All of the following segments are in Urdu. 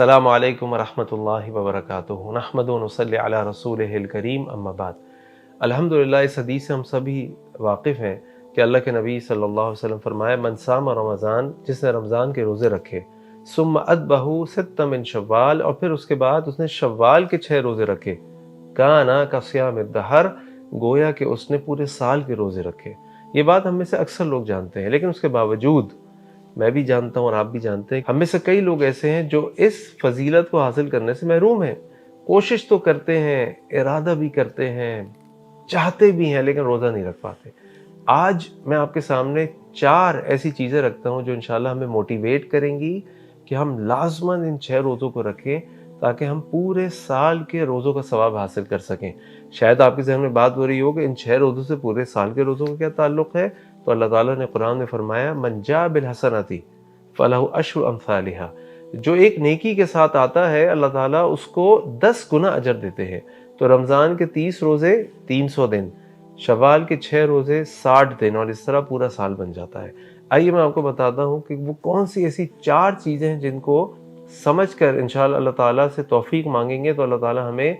السلام علیکم ورحمۃ اللہ وبرکاتہ نحمد و نصلی علی رسولہ الکریم اما بعد۔ الحمدللہ اس حدیث سے ہم سبھی واقف ہیں کہ اللہ کے نبی صلی اللہ علیہ وسلم فرمایا من صام رمضان، جس نے رمضان کے روزے رکھے، ثم اتبہ ست من شوال، اور پھر اس کے بعد اس نے شوال کے 6 روزے رکھے، کانا کصیام الدہر، گویا کہ اس نے پورے سال کے روزے رکھے۔ یہ بات ہم میں سے اکثر لوگ جانتے ہیں، لیکن اس کے باوجود میں بھی جانتا ہوں اور آپ بھی جانتے ہیں، ہم میں سے کئی لوگ ایسے ہیں جو اس فضیلت کو حاصل کرنے سے محروم ہیں۔ کوشش تو کرتے ہیں، ارادہ بھی کرتے ہیں، چاہتے بھی ہیں، لیکن روزہ نہیں رکھ پاتے۔ آج میں آپ کے سامنے 4 ایسی چیزیں رکھتا ہوں جو انشاءاللہ ہمیں موٹیویٹ کریں گی کہ ہم لازماً ان 6 روزوں کو رکھیں تاکہ ہم پورے سال کے روزوں کا ثواب حاصل کر سکیں۔ شاید آپ کے ذہن میں بات ہو رہی ہو کہ ان 6 روزوں سے پورے سال کے روزوں کا کیا تعلق ہے؟ تو اللہ تعالیٰ نے قرآن میں فرمایا من جاء بالحسنۃ فلہ عشر امثالھا، جو ایک نیکی کے ساتھ آتا ہے اللہ تعالیٰ اس کو 10 گنا اجر دیتے ہیں۔ تو رمضان کے 30 روزے 300 دن، شوال کے 6 روزے 60 دن، اور اس طرح پورا سال بن جاتا ہے۔ آئیے میں آپ کو بتاتا ہوں کہ وہ کون سی ایسی 4 چیزیں ہیں جن کو سمجھ کر انشاءاللہ اللہ تعالیٰ سے توفیق مانگیں گے تو اللہ تعالیٰ ہمیں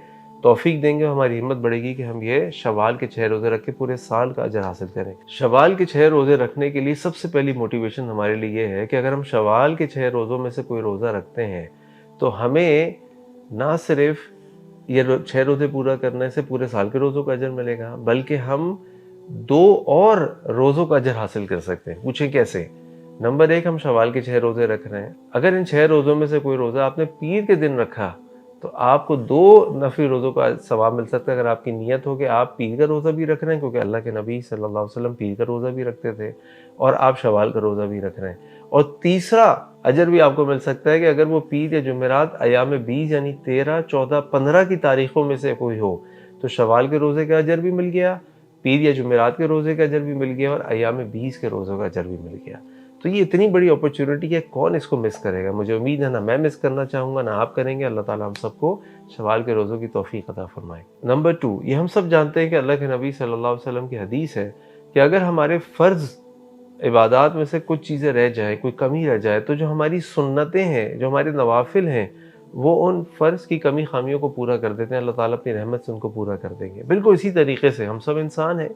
توفیق دیں گے، ہماری ہمت بڑھے گی کہ ہم یہ شوال کے 6 روزے رکھ کے پورے سال کا اجر حاصل کریں۔ شوال کے 6 روزے رکھنے کے لیے سب سے پہلی موٹیویشن ہمارے لیے یہ ہے کہ اگر ہم شوال کے 6 روزوں میں سے کوئی روزہ رکھتے ہیں تو ہمیں نہ صرف یہ 6 روزے پورا کرنے سے پورے سال کے روزوں کا اجر ملے گا، بلکہ ہم 2 اور روزوں کا اجر حاصل کر سکتے ہیں۔ پوچھیں کیسے؟ نمبر 1، ہم شوال کے 6 روزے رکھ رہے ہیں، اگر ان 6 روزوں میں سے کوئی روزہ آپ نے پیر کے دن رکھا تو آپ کو 2 نفلی روزوں کا ثواب مل سکتا ہے۔ اگر آپ کی نیت ہو کہ آپ پیر کا روزہ بھی رکھ رہے ہیں، کیونکہ اللہ کے نبی صلی اللہ علیہ وسلم پیر کا روزہ بھی رکھتے تھے، اور آپ شوال کا روزہ بھی رکھ رہے ہیں، اور تیسرا اجر بھی آپ کو مل سکتا ہے کہ اگر وہ پیر یا جمعرات ایام 20 یعنی 13، 14، 15 کی تاریخوں میں سے کوئی ہو تو شوال کے روزے کا اجر بھی مل گیا، پیر یا جمعرات کے روزے کا اجر بھی مل گیا، اور ایام 20 کے روزوں کا اجر بھی مل گیا۔ تو یہ اتنی بڑی اپرچونٹی ہے، کون اس کو مس کرے گا؟ مجھے امید ہے نہ میں مس کرنا چاہوں گا نہ آپ کریں گے۔ اللہ تعالیٰ ہم سب کو شوال کے روزوں کی توفیق عطا فرمائے۔ نمبر 2، یہ ہم سب جانتے ہیں کہ اللہ کے نبی صلی اللہ علیہ وسلم کی حدیث ہے کہ اگر ہمارے فرض عبادات میں سے کچھ چیزیں رہ جائیں، کوئی کمی رہ جائے، تو جو ہماری سنتیں ہیں، جو ہمارے نوافل ہیں، وہ ان فرض کی کمی خامیوں کو پورا کر دیتے ہیں۔ اللہ تعالیٰ اپنی رحمت سے ان کو پورا کر دیں گے۔ بالکل اسی طریقے سے ہم سب انسان ہیں،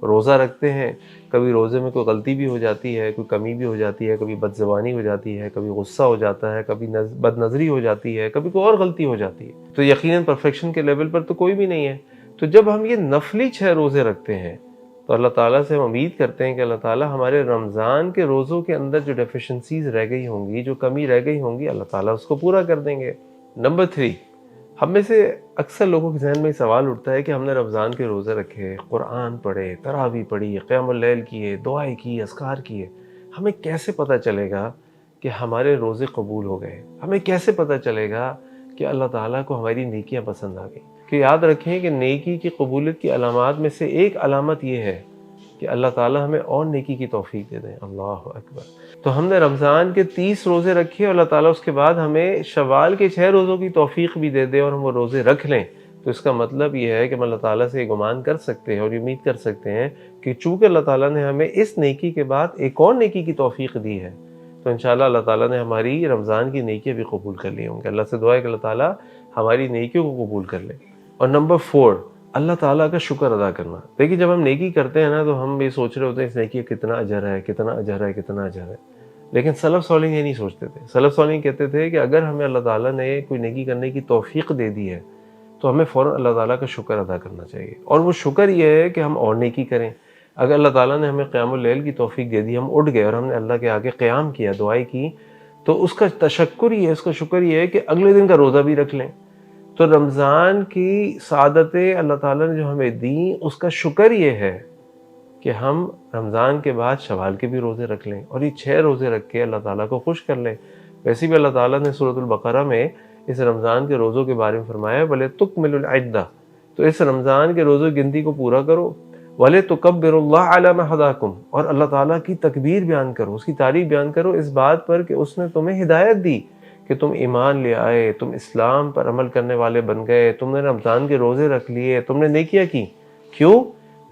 روزہ رکھتے ہیں، کبھی روزے میں کوئی غلطی بھی ہو جاتی ہے، کوئی کمی بھی ہو جاتی ہے، کبھی بد زبانی ہو جاتی ہے، کبھی غصہ ہو جاتا ہے، کبھی بد نظری ہو جاتی ہے، کبھی کوئی اور غلطی ہو جاتی ہے، تو یقیناً پرفیکشن کے لیول پر تو کوئی بھی نہیں ہے۔ تو جب ہم یہ نفلی 6 روزے رکھتے ہیں تو اللہ تعالیٰ سے ہم امید کرتے ہیں کہ اللہ تعالیٰ ہمارے رمضان کے روزوں کے اندر جو ڈیفیشنسیز رہ گئی ہوں گی، جو کمی رہ گئی ہوں گی، اللہ تعالیٰ اس کو پورا کر دیں گے۔ نمبر 3، ہم میں سے اکثر لوگوں کے ذہن میں سوال اٹھتا ہے کہ ہم نے رمضان کے روزے رکھے، قرآن پڑھے، تراویح پڑھی، قیام اللیل کیے، دعائیں کی، اذکار کیے، ہمیں کیسے پتہ چلے گا کہ ہمارے روزے قبول ہو گئے؟ ہمیں کیسے پتہ چلے گا کہ اللہ تعالیٰ کو ہماری نیکیاں پسند آ گئیں؟ کہ یاد رکھیں کہ نیکی کی قبولیت کی علامات میں سے ایک علامت یہ ہے کہ اللہ تعالیٰ ہمیں اور نیکی کی توفیق دے دیں۔ اللہ اکبر۔ تو ہم نے رمضان کے 30 روزے رکھے، اور اللہ تعالیٰ اس کے بعد ہمیں شوال کے 6 روزوں کی توفیق بھی دے دے اور ہم وہ روزے رکھ لیں، تو اس کا مطلب یہ ہے کہ ہم اللہ تعالیٰ سے یہ گمان کر سکتے ہیں اور امید کر سکتے ہیں کہ چونکہ اللہ تعالیٰ نے ہمیں اس نیکی کے بعد ایک اور نیکی کی توفیق دی ہے، تو انشاءاللہ اللہ تعالیٰ نے ہماری رمضان کی نیکیاں بھی قبول کر لی ہوں گی۔ اللہ سے دعا ہے کہ اللہ تعالیٰ ہماری نیکیوں کو قبول کر لے۔ اور نمبر 4، اللہ تعالیٰ کا شکر ادا کرنا۔ دیکھیے جب ہم نیکی کرتے ہیں نا تو ہم یہ سوچ رہے ہوتے ہیں اس نیکی کا کتنا اجر ہے، کتنا اجر ہے، کتنا اجر ہے، لیکن سلف صالحین یہ نہیں سوچتے تھے۔ سلف صالحین کہتے تھے کہ اگر ہمیں اللہ تعالیٰ نے کوئی نیکی کرنے کی توفیق دے دی ہے تو ہمیں فوراً اللہ تعالیٰ کا شکر ادا کرنا چاہیے، اور وہ شکر یہ ہے کہ ہم اور نیکی کریں۔ اگر اللہ تعالیٰ نے ہمیں قیام اللیل کی توفیق دے دی، ہم اٹھ گئے اور ہم نے اللہ کے آگے قیام کیا، دعائیں کی، تو اس کا تشکر یہ ہے، اس کا شکر یہ ہے کہ اگلے دن کا روزہ بھی رکھ لیں۔ تو رمضان کی سعادتیں اللہ تعالیٰ نے جو ہمیں دیں، اس کا شکر یہ ہے کہ ہم رمضان کے بعد شوال کے بھی روزے رکھ لیں، اور یہ 6 روزے رکھ کے اللہ تعالیٰ کو خوش کر لیں۔ ویسے بھی اللہ تعالیٰ نے سورۃ البقرہ میں اس رمضان کے روزوں کے بارے میں فرمایا وَلِتُكْمِلُوا الْعِدَّةَ، تو اس رمضان کے روزوں کی گنتی کو پورا کرو، وَلِتُكَبِّرُوا اللَّهَ عَلَىٰ مَا هَدَاكُمْ، اور اللہ تعالیٰ کی تکبیر بیان کرو، اس کی تعریف بیان کرو اس بات پر کہ اس نے تمہیں ہدایت دی کہ تم ایمان لے آئے، تم اسلام پر عمل کرنے والے بن گئے، تم نے رمضان کے روزے رکھ لیے، تم نے نیکیاں کی۔ کیوں؟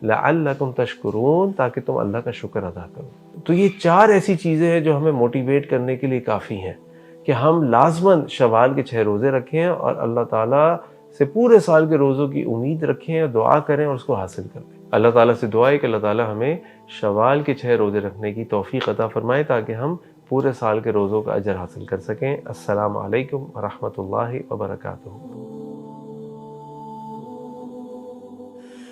لعلکم تشکرون، تاکہ تم اللہ کا شکر ادا کرو۔ تو یہ 4 ایسی چیزیں ہیں جو ہمیں موٹیویٹ کرنے کے لیے کافی ہیں کہ ہم لازماً شوال کے 6 روزے رکھیں اور اللہ تعالیٰ سے پورے سال کے روزوں کی امید رکھیں اور دعا کریں اور اس کو حاصل کر لیں۔ اللہ تعالیٰ سے دعا ہے کہ اللہ تعالیٰ ہمیں شوال کے 6 روزے رکھنے کی توفیق عطا فرمائے تاکہ ہم پورے سال کے روزوں کا اجر حاصل کر سکیں۔ السلام علیکم ورحمۃ اللہ وبرکاتہ۔